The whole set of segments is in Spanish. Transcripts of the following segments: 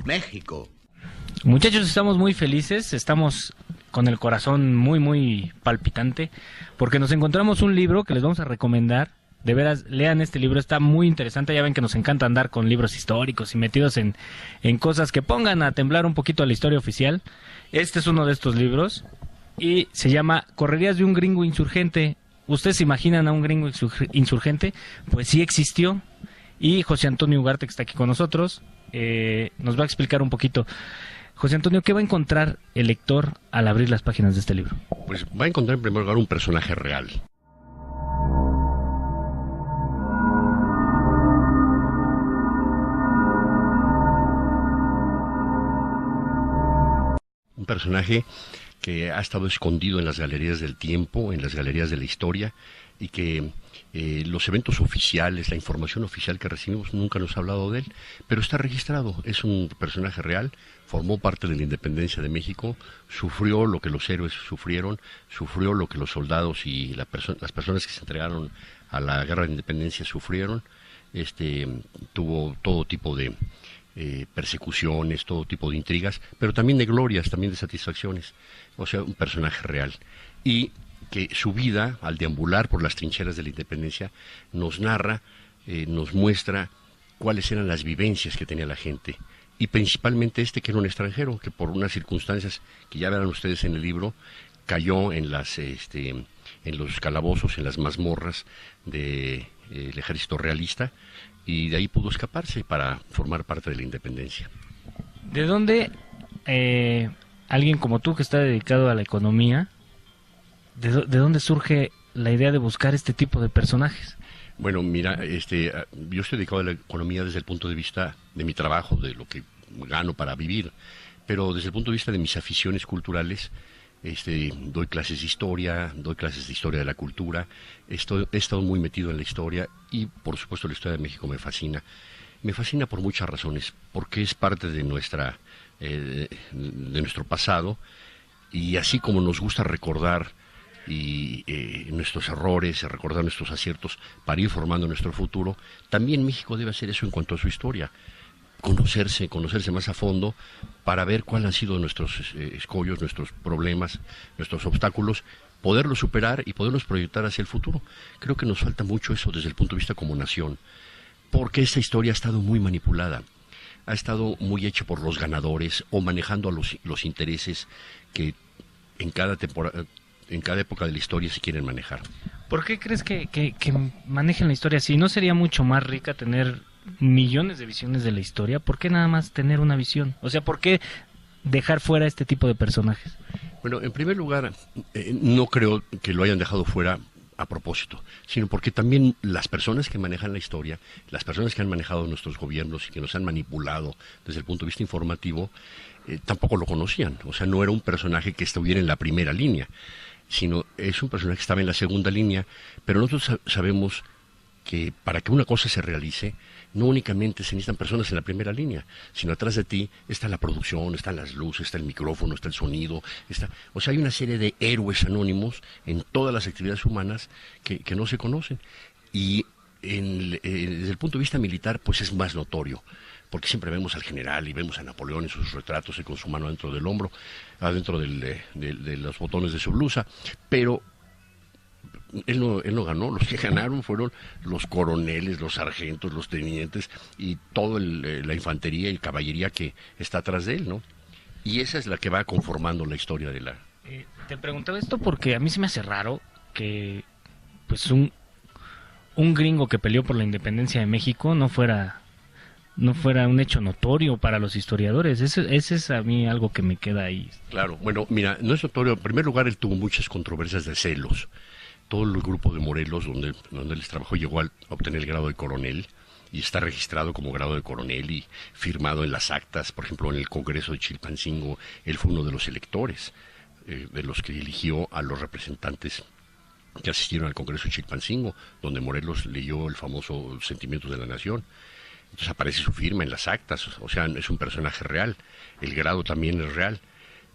México. Muchachos, estamos muy felices, estamos con el corazón muy, muy palpitante, porque nos encontramos un libro que les vamos a recomendar. De veras, lean este libro, está muy interesante. Ya ven que nos encanta andar con libros históricos y metidos en cosas que pongan a temblar un poquito a la historia oficial. Este es uno de estos libros y se llama Correrías de un gringo insurgente. ¿Ustedes se imaginan a un gringo insurgente? Pues sí existió. Y José Antonio Ugarte, que está aquí con nosotros, nos va a explicar un poquito. José Antonio, ¿qué va a encontrar el lector al abrir las páginas de este libro? Pues va a encontrar en primer lugar un personaje real. Un personaje que ha estado escondido en las galerías del tiempo, en las galerías de la historia, y que los eventos oficiales, la información oficial que recibimos nunca nos ha hablado de él, pero está registrado, es un personaje real, formó parte de la independencia de México, sufrió lo que los héroes sufrieron, sufrió lo que los soldados y las personas que se entregaron a la guerra de independencia sufrieron, tuvo todo tipo de persecuciones, todo tipo de intrigas, pero también de glorias, también de satisfacciones, o sea, un personaje real. Y que su vida, al deambular por las trincheras de la independencia, nos narra, nos muestra cuáles eran las vivencias que tenía la gente, y principalmente que era un extranjero, que por unas circunstancias que ya verán ustedes en el libro, cayó en los calabozos, en las mazmorras del ejército realista, y de ahí pudo escaparse para formar parte de la independencia. ¿De dónde alguien como tú, que está dedicado a la economía, de dónde surge la idea de buscar este tipo de personajes? Bueno, mira, yo estoy dedicado a la economía desde el punto de vista de mi trabajo, de lo que gano para vivir, pero desde el punto de vista de mis aficiones culturales, doy clases de historia de la cultura, he estado muy metido en la historia, y por supuesto la historia de México me fascina. Me fascina por muchas razones, porque es parte de nuestro pasado, y así como nos gusta recordar nuestros errores, recordar nuestros aciertos para ir formando nuestro futuro, también México debe hacer eso en cuanto a su historia, conocerse más a fondo para ver cuáles han sido nuestros escollos, nuestros problemas, nuestros obstáculos, poderlos superar y poderlos proyectar hacia el futuro. Creo que nos falta mucho eso desde el punto de vista como nación, porque esta historia ha estado muy manipulada, ha estado muy hecha por los ganadores o manejando a los intereses que en cada época de la historia se quieren manejar. ¿Por qué crees que manejen la historia así? ¿No sería mucho más rica tener millones de visiones de la historia? ¿Por qué nada más tener una visión? O sea, ¿por qué dejar fuera este tipo de personajes? Bueno, en primer lugar, no creo que lo hayan dejado fuera a propósito, sino porque también las personas que manejan la historia, las personas que han manejado nuestros gobiernos y que nos han manipulado desde el punto de vista informativo, tampoco lo conocían. O sea, no era un personaje que estuviera en la primera línea, sino es un personaje que estaba en la segunda línea, pero nosotros sabemos que para que una cosa se realice, no únicamente se necesitan personas en la primera línea, sino atrás de ti está la producción, están las luces, está el micrófono, está el sonido, o sea, hay una serie de héroes anónimos en todas las actividades humanas que no se conocen. Y desde el punto de vista militar, pues es más notorio, porque siempre vemos al general y vemos a Napoleón en sus retratos y con su mano dentro del hombro, adentro de los botones de su blusa, pero él no ganó. Los que ganaron fueron los coroneles, los sargentos, los tenientes y toda la infantería y caballería que está atrás de él, ¿no? Y esa es la que va conformando la historia de la... Te preguntaba esto porque a mí se me hace raro que pues un gringo que peleó por la independencia de México no fuera un hecho notorio para los historiadores. Ese es a mí algo que me queda ahí. Claro, bueno, mira, no es notorio. En primer lugar, él tuvo muchas controversias de celos. Todo el grupo de Morelos donde él trabajó llegó a obtener el grado de coronel, y está registrado como grado de coronel y firmado en las actas. Por ejemplo, en el Congreso de Chilpancingo, él fue uno de los electores, de los que eligió a los representantes que asistieron al Congreso de Chilpancingo, donde Morelos leyó el famoso Sentimientos de la Nación. Entonces aparece su firma en las actas, o sea, es un personaje real, el grado también es real,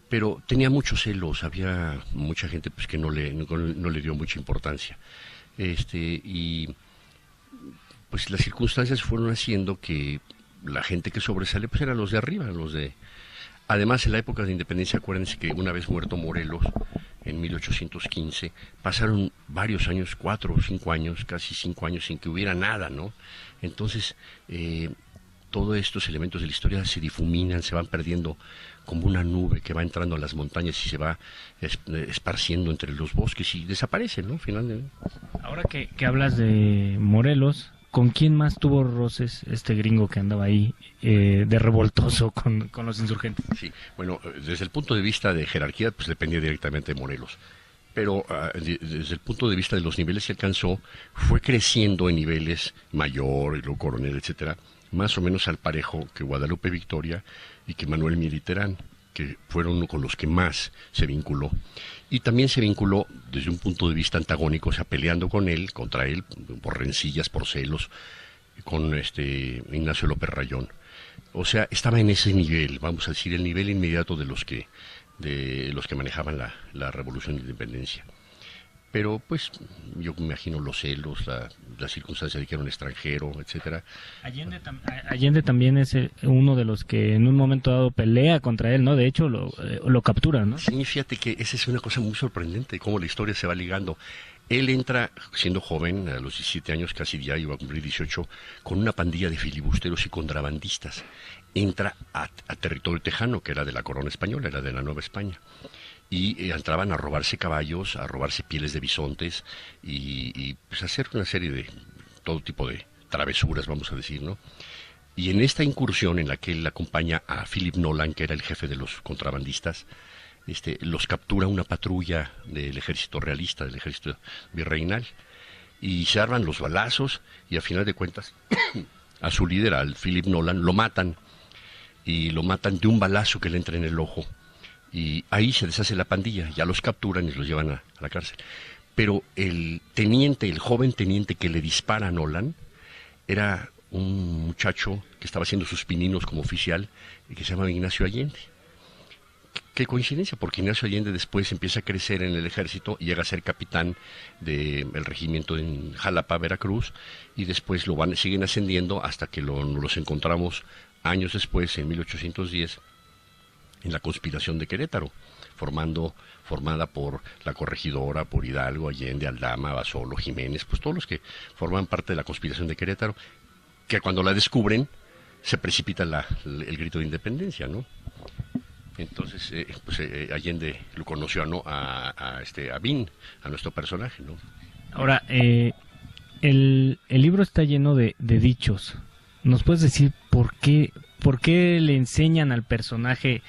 pero tenía muchos celos, había mucha gente pues que no le dio mucha importancia, y pues las circunstancias fueron haciendo que la gente que sobresale pues eran los de arriba, los de... Además, en la época de independencia, acuérdense que una vez muerto Morelos, en 1815, pasaron varios años, 4 o 5 años, casi 5 años, sin que hubiera nada, ¿no? Entonces, todos estos elementos de la historia se difuminan, se van perdiendo como una nube que va entrando a las montañas y se va esparciendo entre los bosques y desaparecen, ¿no? Finalmente. Ahora que hablas de Morelos, ¿con quién más tuvo roces este gringo que andaba ahí de revoltoso con los insurgentes? Sí, bueno, desde el punto de vista de jerarquía, pues dependía directamente de Morelos. Pero desde el punto de vista de los niveles que alcanzó, fue creciendo en niveles mayor, y luego coronel, etcétera, más o menos al parejo que Guadalupe Victoria y que Manuel Militerán, que fueron con los que más se vinculó. Y también se vinculó desde un punto de vista antagónico, o sea, peleando con él, contra él, por rencillas, por celos, con Ignacio López Rayón. O sea, estaba en ese nivel, vamos a decir, el nivel inmediato de los que manejaban la Revolución de Independencia. Pero pues yo me imagino los celos, la circunstancia de que era un extranjero, etcétera. Allende también es uno de los que en un momento dado pelea contra él, ¿no? De hecho lo captura, ¿no? Sí, fíjate que esa es una cosa muy sorprendente, cómo la historia se va ligando. Él entra, siendo joven, a los 17 años, casi ya iba a cumplir 18, con una pandilla de filibusteros y contrabandistas. Entra a territorio tejano, que era de la corona española, era de la Nueva España. Y entraban a robarse caballos, a robarse pieles de bisontes y pues hacer una serie de todo tipo de travesuras, vamos a decir, ¿no? Y en esta incursión en la que él acompaña a Philip Nolan, que era el jefe de los contrabandistas, los captura una patrulla del ejército realista, del ejército virreinal, y se arman los balazos y a final de cuentas a su líder, al Philip Nolan, lo matan, y lo matan de un balazo que le entra en el ojo. Y ahí se deshace la pandilla, ya los capturan y los llevan a la cárcel. Pero el joven teniente que le dispara a Nolan, era un muchacho que estaba haciendo sus pininos como oficial y que se llama Ignacio Allende. Qué coincidencia, porque Ignacio Allende después empieza a crecer en el ejército y llega a ser capitán del regimiento en Jalapa, Veracruz, y después siguen ascendiendo hasta que los encontramos años después, en 1810, en la conspiración de Querétaro, formada por la corregidora, por Hidalgo, Allende, Aldama, Basolo, Jiménez, pues todos los que forman parte de la conspiración de Querétaro, que cuando la descubren se precipita el grito de independencia, ¿no? Entonces, Allende lo conoció a Vin, a nuestro personaje, ¿no? Ahora, el libro está lleno de dichos. ¿Nos puedes decir por qué le enseñan al personaje,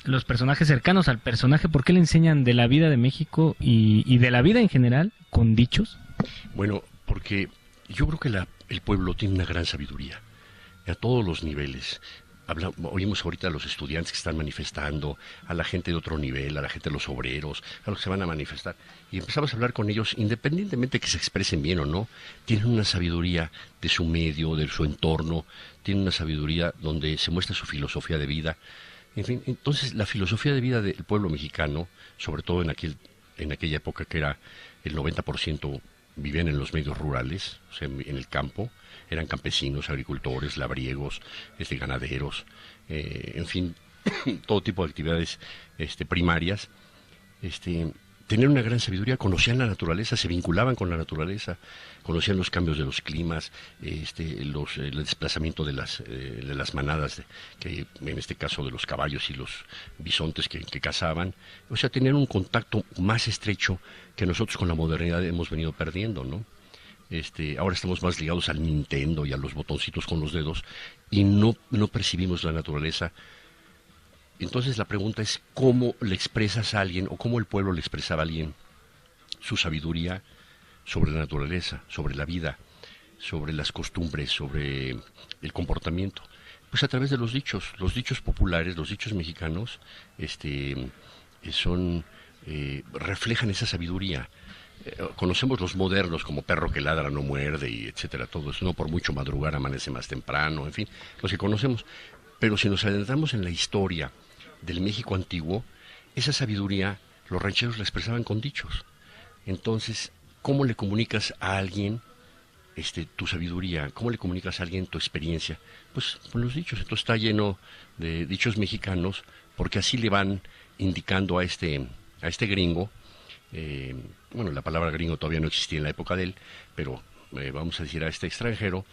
los personajes cercanos al personaje, por qué le enseñan de la vida de México y de la vida en general con dichos? Bueno, porque yo creo que el pueblo tiene una gran sabiduría a todos los niveles. Oímos ahorita a los estudiantes que están manifestando, a la gente de otro nivel, a la gente de los obreros, a los que se van a manifestar. Y empezamos a hablar con ellos, independientemente de que se expresen bien o no, tienen una sabiduría de su medio, de su entorno, tienen una sabiduría donde se muestra su filosofía de vida. En fin, entonces la filosofía de vida del pueblo mexicano, sobre todo en aquella época que era el 90% vivían en los medios rurales, o sea, en el campo, eran campesinos, agricultores, labriegos, ganaderos, en fin, todo tipo de actividades primarias. Tenían una gran sabiduría, conocían la naturaleza, se vinculaban con la naturaleza, conocían los cambios de los climas, el desplazamiento de las manadas, que en este caso de los caballos y los bisontes que cazaban. O sea, tenían un contacto más estrecho que nosotros con la modernidad hemos venido perdiendo, ¿no? Ahora estamos más ligados al Nintendo y a los botoncitos con los dedos y no percibimos la naturaleza. Entonces la pregunta es cómo le expresas a alguien o cómo el pueblo le expresaba a alguien su sabiduría sobre la naturaleza, sobre la vida, sobre las costumbres, sobre el comportamiento. Pues a través de los dichos populares, los dichos mexicanos, reflejan esa sabiduría. Conocemos los modernos como perro que ladra no muerde y etcétera, todo eso, no por mucho madrugar amanece más temprano, en fin, los que conocemos. Pero si nos adentramos en la historia del México antiguo, esa sabiduría los rancheros la expresaban con dichos. Entonces, ¿cómo le comunicas a alguien tu sabiduría, cómo le comunicas a alguien tu experiencia, pues con los dichos. Entonces está lleno de dichos mexicanos, porque así le van indicando a este gringo. Bueno, la palabra gringo todavía no existía en la época de él, pero vamos a decir a este extranjero,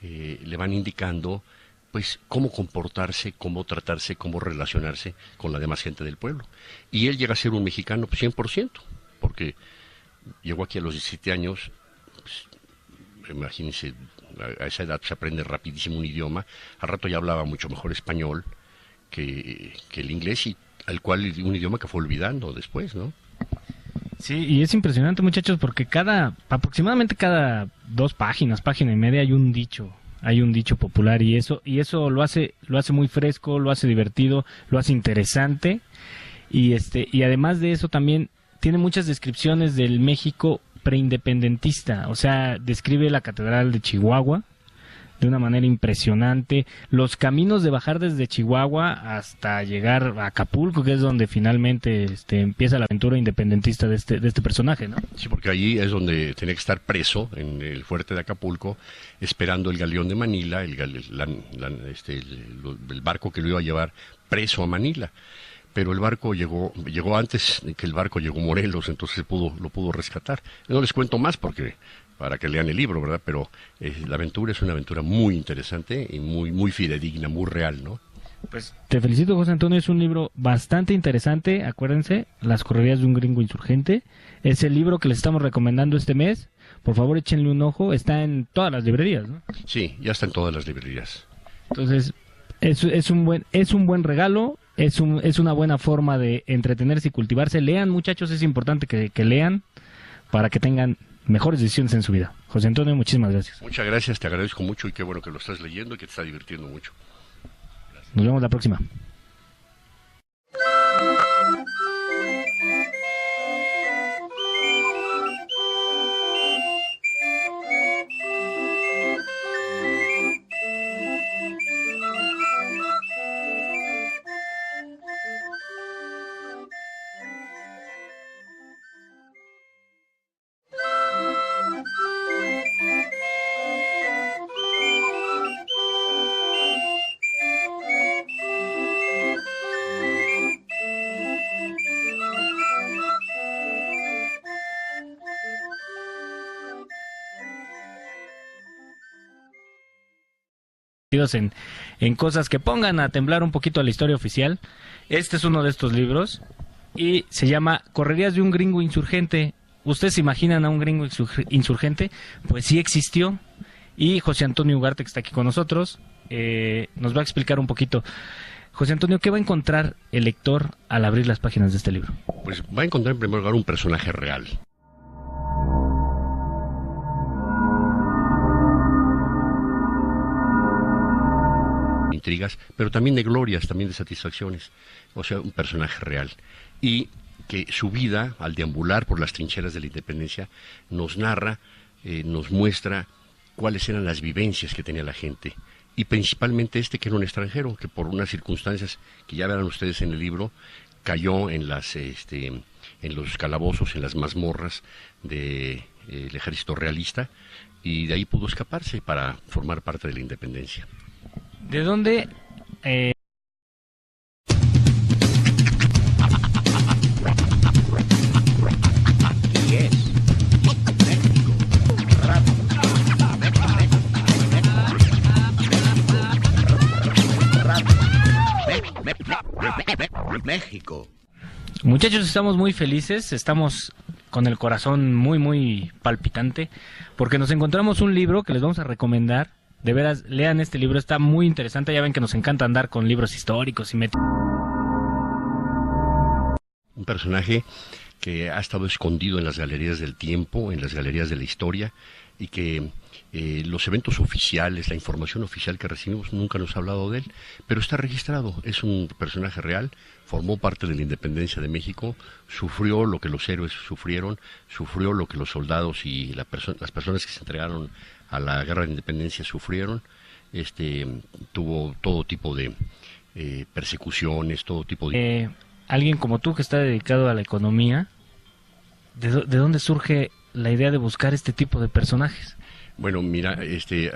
le van indicando pues cómo comportarse, cómo tratarse, cómo relacionarse con la demás gente del pueblo. Y él llega a ser un mexicano pues, 100%, porque llegó aquí a los 17 años, pues, imagínense, a esa edad se aprende rapidísimo un idioma. Al rato ya hablaba mucho mejor español que el inglés, y al cual un idioma que fue olvidando después, ¿no? Sí, y es impresionante, muchachos, porque aproximadamente cada 2 páginas, página y media, hay un dicho popular, y eso lo hace muy fresco, lo hace divertido, lo hace interesante, y además de eso también tiene muchas descripciones del México preindependentista. O sea, describe la Catedral de Chihuahua de una manera impresionante, los caminos de bajar desde Chihuahua hasta llegar a Acapulco, que es donde finalmente empieza la aventura independentista de este personaje, ¿no? Sí, porque allí es donde tenía que estar preso, en el fuerte de Acapulco, esperando el galeón de Manila, el barco que lo iba a llevar preso a Manila. Pero el barco llegó antes que el barco llegó Morelos, entonces lo pudo rescatar. No les cuento más para que lean el libro, ¿verdad? Pero la aventura es una aventura muy interesante y muy fidedigna, muy real, ¿no? Pues te felicito, José Antonio, es un libro bastante interesante. Acuérdense, Las correrías de un gringo insurgente. Es el libro que les estamos recomendando este mes. Por favor, échenle un ojo. Está en todas las librerías, ¿no? Sí, ya está en todas las librerías. Entonces, es un buen regalo. Es una buena forma de entretenerse y cultivarse. Lean, muchachos, es importante que lean para que tengan mejores decisiones en su vida. José Antonio, muchísimas gracias. Muchas gracias, te agradezco mucho, y qué bueno que lo estás leyendo y que te está divirtiendo mucho. Gracias. Nos vemos la próxima. En cosas que pongan a temblar un poquito a la historia oficial. Este es uno de estos libros y se llama Correrías de un gringo insurgente. ¿Ustedes se imaginan a un gringo insurgente? Pues sí existió, y José Antonio Ugarte, que está aquí con nosotros, nos va a explicar un poquito. José Antonio, ¿qué va a encontrar el lector al abrir las páginas de este libro? Pues va a encontrar en primer lugar un personaje real. Intrigas, pero también de glorias, también de satisfacciones. O sea, un personaje real. Y que su vida, al deambular por las trincheras de la independencia, nos narra, nos muestra cuáles eran las vivencias que tenía la gente. Y principalmente que era un extranjero, que por unas circunstancias que ya verán ustedes en el libro, cayó en los calabozos, en las mazmorras del ejército realista, y de ahí pudo escaparse para formar parte de la independencia. ¿De dónde? México. Muchachos, estamos muy felices, estamos con el corazón muy palpitante, porque nos encontramos un libro que les vamos a recomendar. De veras, lean este libro, está muy interesante. Ya ven que nos encanta andar con libros históricos y un personaje que ha estado escondido en las galerías del tiempo, en las galerías de la historia, y que los eventos oficiales, la información oficial que recibimos nunca nos ha hablado de él, pero está registrado. Es un personaje real, formó parte de la independencia de México, sufrió lo que los héroes sufrieron, sufrió lo que los soldados y las personas que se entregaron a la guerra de independencia sufrieron. Tuvo todo tipo de persecuciones, todo tipo de... alguien como tú que está dedicado a la economía, ¿de dónde surge la idea de buscar este tipo de personajes? Bueno, mira, yo estoy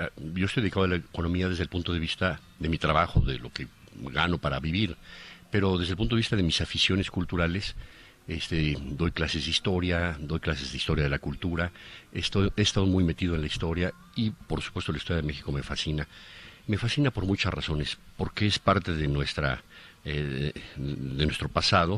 dedicado a la economía desde el punto de vista de mi trabajo, de lo que gano para vivir, pero desde el punto de vista de mis aficiones culturales, doy clases de historia, doy clases de historia de la cultura, he estado muy metido en la historia y, por supuesto, la historia de México me fascina. Me fascina por muchas razones, porque es parte de nuestro pasado.